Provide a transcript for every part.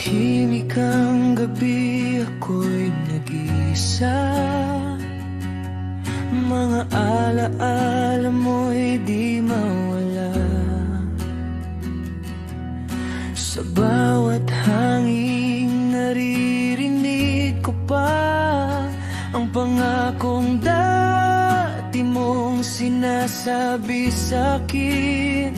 Tahimik ang gabi, ako'y nag-iisa. Mga alaala mo'y di mawala. Sa bawat hangin naririnig ko pa ang pangakong dati mong sinasabi sa'kin.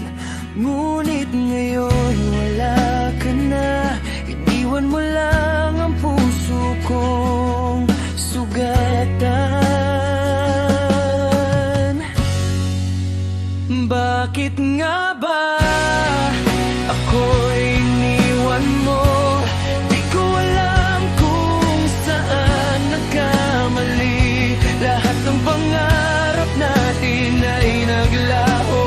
Ngunit ngayon wala ka na, iniwan mo lang ang puso kong sugatan. Bakit nga ba ako'y iniwan mo? Di ko alam kung saan nagkamali. Lahat ng pangarap natin ay naglaho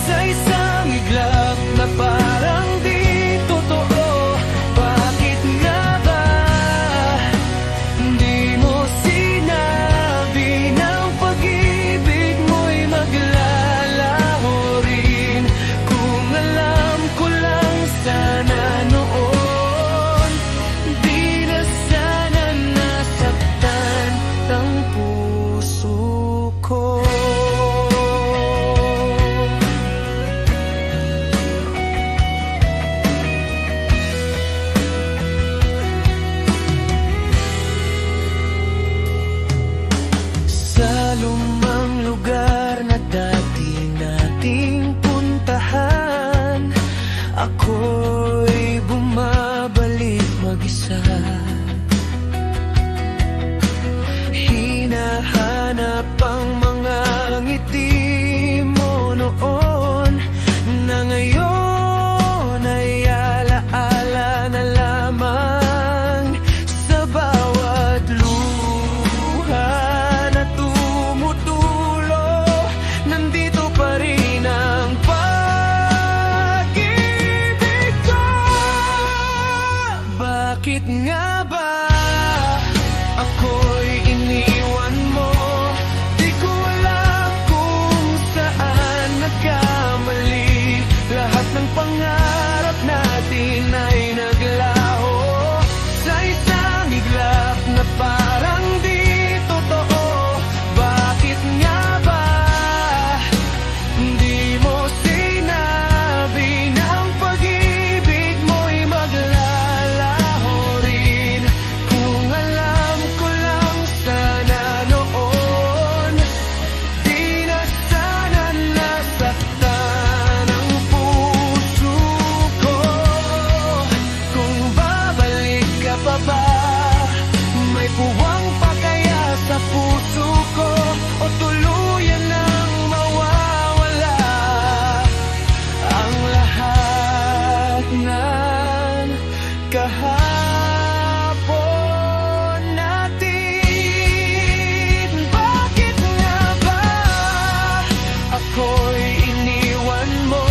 sa isang iglap na parang di totoo. Bakit nga ba di mo sinabi ng pag-ibig mo'y maglalaho rin? Kung alam ko lang sana noon, di na sana nasaktan ang puso ko. Sa lumang lugar na dati nating puntahan, ako'y bumabalik mag-isa. Hinahanap ang mga ngiti mo noon, na ngayon ay alaala na lamang. Sa bawat luha na tumutulo, nandito pa rin ang pag-ibig ko. Bakit nga ba ako'y iniwan mo? Di ko alam kung saan nagkamali. Lahat ng pangarap natin ay naglaho sa isang iglap na parang di totoo. Bakit nga ba di mo sinabi na ang pag-ibig mo'y maglalaho rin? Kung alam ko lang sana noon, di na sana nasaktan ang puso ko. Kung babalik ka pa ba, may puwang pa kaya sa puso ko, o tuluyan nang mawawala ang lahat ng kahapon natin? Bakit nga ba ako'y iniwan mo?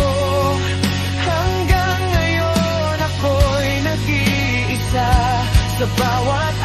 Hanggang ngayon ako'y nag-iisa. Sa bawat